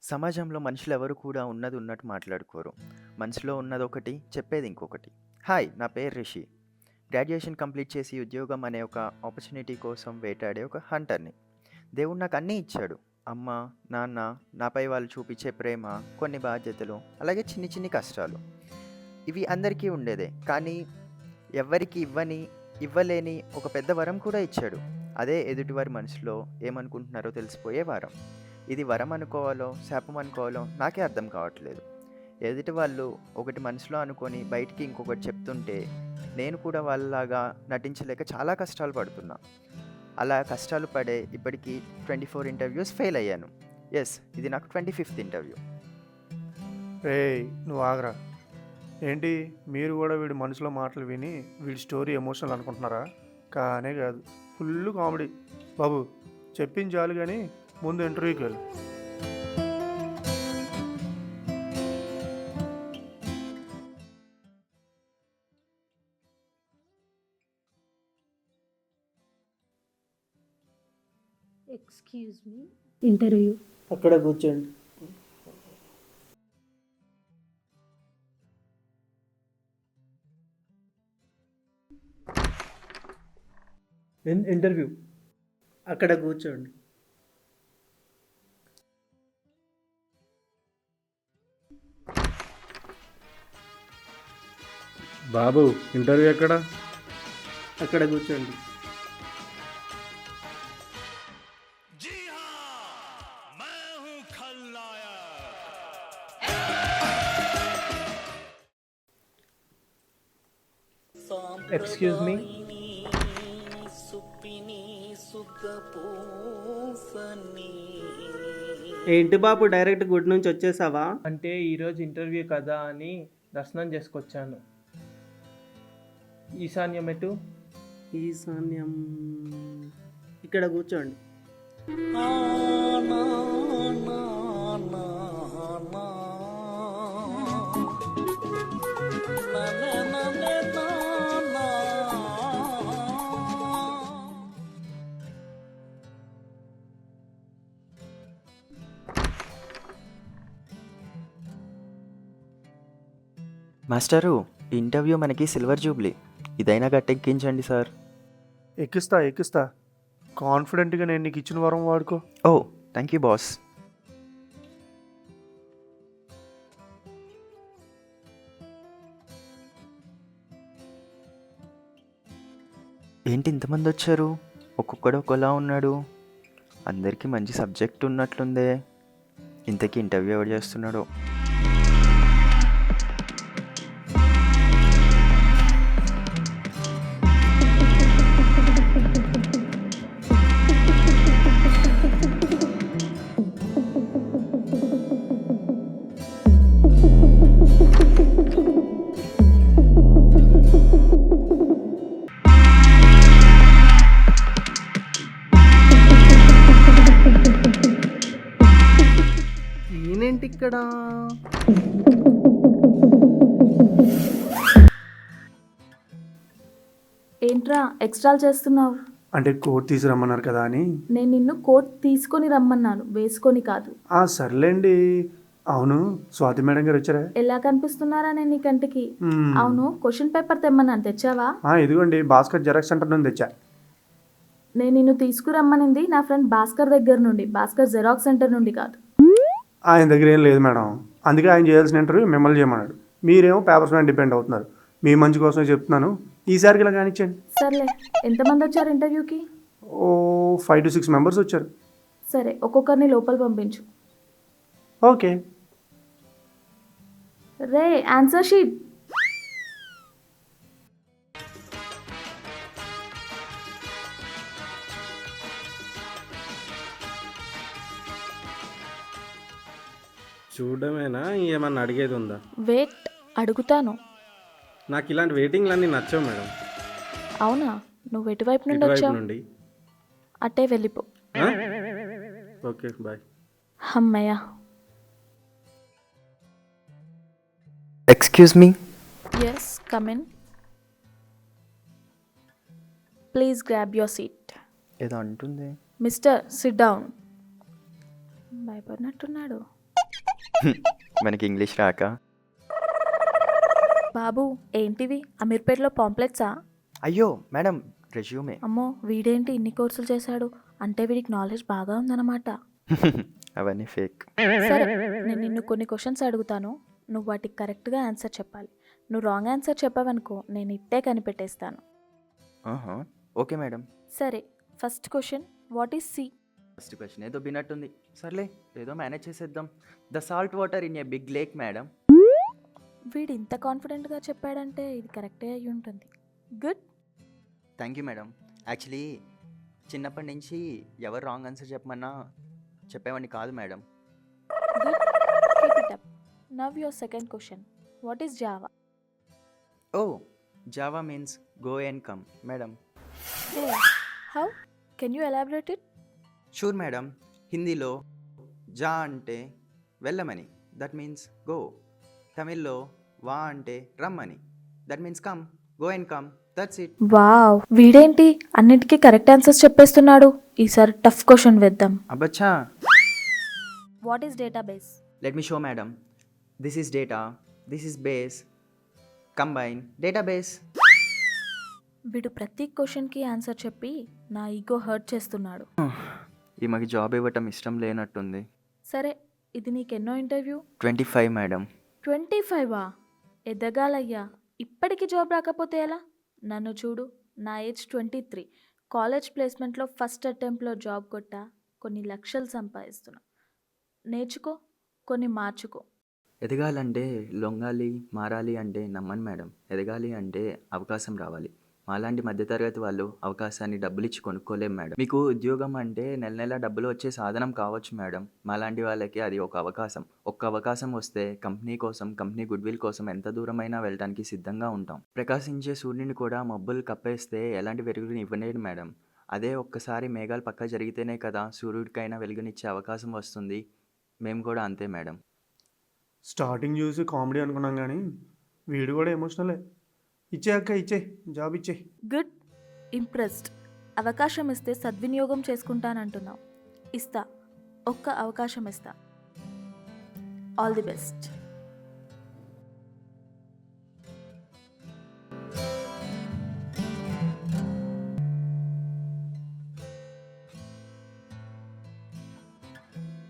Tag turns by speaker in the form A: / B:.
A: సమాజంలో మనుషులెవరు కూడా ఉన్నది ఉన్నట్టు మాట్లాడుకోరు. మనసులో ఉన్నదొకటి, చెప్పేది ఇంకొకటి. హాయ్! నా పేరు రిషి. గ్రాడ్యుయేషన్ కంప్లీట్ చేసి ఉద్యోగం అనే ఒక ఆపర్చునిటీ కోసం వేటాడే ఒక హంటర్‌ని. దేవుడు నాకు అన్నీ ఇచ్చాడు. అమ్మ, నాన్న, నాపై వాళ్ళు చూపించే ప్రేమ, కొన్ని బాధ్యతలు, అలాగే చిన్ని చిన్ని కష్టాలు. ఇవి అందరికీ ఉండేదే. కానీ ఎవ్వరికీ ఇవ్వలేని ఒక పెద్ద వరం కూడా ఇచ్చాడు. అదే ఎదుటివారి మనసులో ఏమనుకుంటున్నారో తెలిసిపోయే వరం. ఇది వరం అనుకోవాలో, శాపం అనుకోవాలో నాకే అర్థం కావట్లేదు. ఎదుటి వాళ్ళు ఒకటి మనసులో అనుకొని బయటికి ఇంకొకటి చెప్తుంటే, నేను కూడా వాళ్ళలాగా నటించలేక చాలా కష్టాలు పడుతున్నా. అలా కష్టాలు పడే ఇప్పటికి 24 ఇంటర్వ్యూస్ ఫెయిల్ అయ్యాను. యెస్, ఇది నాకు 25th ఇంటర్వ్యూ.
B: రేయ్ నువ్వు ఆగరా. ఏంటి మీరు కూడా వీడి మనసులో మాటలు విని వీడి స్టోరీ ఎమోషనల్ అనుకుంటున్నారా? కానే కాదు, ఫుల్ కామెడీ. బాబు చెప్పించాలు కానీ ముందు ఇంటర్వ్యూకి వెళ్ళు.
C: Excuse me, interview.
D: అక్కడ కూర్చోండి. ఇంటర్వ్యూ అక్కడ కూర్చోండి.
B: బాబు ఇంటర్వ్యూ ఎక్కడ?
D: అక్కడ కూర్చోండి.
B: Excuse me.
D: ఏంటి బాబు డైరెక్ట్ గుడ్ నుంచి వచ్చేసావా?
E: అంటే ఈరోజు ఇంటర్వ్యూ కదా అని దర్శనం చేసుకొచ్చాను. ఈశాన్యం ఎటు?
D: ఈశాన్యం ఇక్కడ కూర్చోండి.
A: మాస్టరు, ఈ ఇంటర్వ్యూ మనకి సిల్వర్ జూబ్లీ. ఇదైనా గట్టెక్కించండి సార్.
B: ఎక్కిస్తా. కాన్ఫిడెంట్గా నేను నీకు ఇచ్చిన వరం వాడుకో.
A: ఓ, థ్యాంక్ యూ బాస్. ఏంటి ఇంతమంది వచ్చారు? ఒక్కొక్కడు ఒకలా ఉన్నాడు. అందరికీ మంచి సబ్జెక్ట్ ఉన్నట్లుందే. ఇంతకీ ఇంటర్వ్యూ ఎవరు చేస్తున్నాడో?
D: ఈయనేంటి ఇక్కడ?
C: ఏంట్రా ఎక్స్ట్రాలు చేస్తున్నావు?
B: అంటే కోట్ తీసుకురమ్మన్నారు కదా అని.
C: నేను నిన్ను కోట్ తీసుకొని రమ్మన్నాను, వేసుకొని కాదు.
B: సర్లేండి. అవును, స్వాతి మేడం గారు వచ్చారా?
C: ఎలా కనిపిస్తున్నారా నేను నీ కంటికి? అవును, క్వశ్చన్ పేపర్ తెమ్మన్నాను, తెచ్చావా?
B: ఇదిగోండి, భాస్కర్ జెరాక్స్ సెంటర్ నుండి తెచ్చా.
C: నేను నిన్ను తీసుకురమ్మనింది నా ఫ్రెండ్ భాస్కర్ దగ్గర నుండి, భాస్కర్ జెరాక్స్ సెంటర్ నుండి కాదు.
B: ఆయన దగ్గర ఏం లేదు మేడం, అందుకే ఆయన చేయాల్సిన ఇంటర్వ్యూ మిమ్మల్ని చేయమన్నాడు. మీరేమో పేపర్స్ మీద డిపెండ్ అవుతున్నారు. మీ మంచి కోసమే చెప్తున్నాను, ఈసారికి ఇలా కానిచ్చేయండి.
C: సర్లే, ఎంతమంది వచ్చారు ఇంటర్వ్యూకి?
B: 5 to 6 మెంబర్స్ వచ్చారు.
C: సరే, ఒక్కొక్కరిని లోపల పంపించు.
B: ఓకే.
C: రే ఆన్సర్ షీట్.
F: చూడమేనా, ఏమన్నా అడిగేది ఉందా?
C: వెయిట్, అడుగుతాను.
F: నాకు ఇలాంటి వెయిటింగ్లు అన్నీ నచ్చవు మేడం.
C: అవునా? నువ్వు ఎటువైపు నుండి
F: ఇటువైపు
C: వచ్చావు?
F: నుండి.
C: అట్టే వెళ్ళిపో.
F: Okay, bye.
C: అమ్మయ్య.
A: Excuse me.
C: Yes, come in. Please grab your seat.
A: ఏదో అంటుంది.
C: Mister, sit down. భయపడినట్టున్నాడు.
A: మనకి ఇంగ్లీష్ రాక.
C: బాబు ఏంటివి అమీర్పేటలో పాంప్లెట్సా?
A: అయ్యో మేడం, రెజ్యూమే.
C: అమ్మో వీడేంటి ఇన్ని కోర్సులు చేశాడు, అంటే వీడికి నాలెడ్జ్ బాగా ఉందన్నమాట.
A: అవన్నీ ఫేక్.
C: సరే నేను నిన్ను కొన్ని క్వశ్చన్స్ అడుగుతాను, నువ్వు వాటికి కరెక్ట్గా ఆన్సర్ చెప్పాలి. నువ్వు రాంగ్ ఆన్సర్ చెప్పావనుకో నేను ఇట్టే కనిపెట్టేస్తాను.
A: Okay madam.
C: సరే first question, what is sea?
A: First question ఏదో బిన్నట్టుంది. సర్లే ఏదో మేనేజ్ చేసేద్దాం. The salt water in a big lake madam.
C: వీడు ఇంత కాన్ఫిడెంట్గా చెప్పాడంటే ఇది కరెక్టే అయి ఉంటుంది. Good.
A: Thank you madam. Actually చిన్నప్పటి నుంచి ఎవరు రాంగ్ ఆన్సర్ చెప్పమన్నా చెప్పేవాడిని కాదు madam.
C: Good, keep it up. Now your second question, what is Java?
A: ఓ, Java means go and come madam.
C: Hey, how can you elaborate it?
A: Sure madam. హిందీలో జా అంటే వెళ్ళమని, దట్ మీన్స్ గో. తమిళ్లో వా అంటే రమ్మని, that means come. Go and come, that's it.
C: Wow, వీడేంటి అన్నిటికీ కరెక్ట్ ఆన్సర్స్ చెప్పేస్తున్నాడు. ఈసారి టఫ్ క్వశ్చన్ వేద్దాం.
A: అబ్బచ్చా.
C: What is database?
A: Let me show madam. This is data, this is base, combine database.
C: వీడు ప్రతి క్వశ్చన్కి ఆన్సర్ చెప్పి నా ఈగో హర్ట్ చేస్తున్నాడు.
A: ఈమెకి జాబ్ ఇవ్వటం ఇష్టం లేనట్టుంది.
C: సరే ఇది నీకెన్నో ఇంటర్వ్యూ?
A: 25 మేడం.
C: 25వా? ఎదగాలయ్యా, ఇప్పటికీ జాబ్ రాకపోతే ఎలా? నన్ను చూడు, నా ఏజ్ 23, కాలేజ్ ప్లేస్మెంట్లో ఫస్ట్ అటెంప్ట్లో జాబ్ కొట్టా, కొన్ని లక్షలు సంపాదిస్తున్నా. నేర్చుకో, కొన్ని మార్చుకో.
A: ఎదగాలంటే లొంగాలి, మారాలి అంటే నమ్మను మేడం. ఎదగాలి అంటే అవకాశం రావాలి. మాలాంటి మధ్యతరగతి వాళ్ళు అవకాశాన్ని డబ్బులు ఇచ్చి కొనుక్కోలేం మేడం. మీకు ఉద్యోగం అంటే నెల నెల డబ్బులు వచ్చే సాధనం కావచ్చు మేడం. మాలాంటి వాళ్ళకి అది ఒక అవకాశం. ఒక్క అవకాశం వస్తే కంపెనీ కోసం, కంపెనీ గుడ్విల్ కోసం ఎంత దూరమైనా వెళ్ళడానికి సిద్ధంగా ఉంటాం. ప్రకాశించే సూర్యుని కూడా మబ్బులు కప్పేస్తే ఎలాంటి వెలుగుని ఇవ్వలేడు మేడం. అదే ఒక్కసారి మేఘాలు పక్క జరిగితేనే కదా సూర్యుడికైనా వెలుగునిచ్చే అవకాశం వస్తుంది. మేము కూడా అంతే మేడం.
B: స్టార్టింగ్ చూసి కామెడీ అనుకున్నాం కానీ వీడు కూడా ఎమోషనలే. ఇచ్చే అక్క, ఇచ్చే జాబ్ ఇచ్చే.
C: Good, impressed. అవకాశం ఇస్తే సద్వినియోగం చేసుకుంటానంటున్నావు. ఇస్తా, ఒక్క అవకాశం ఇస్తా. All the best.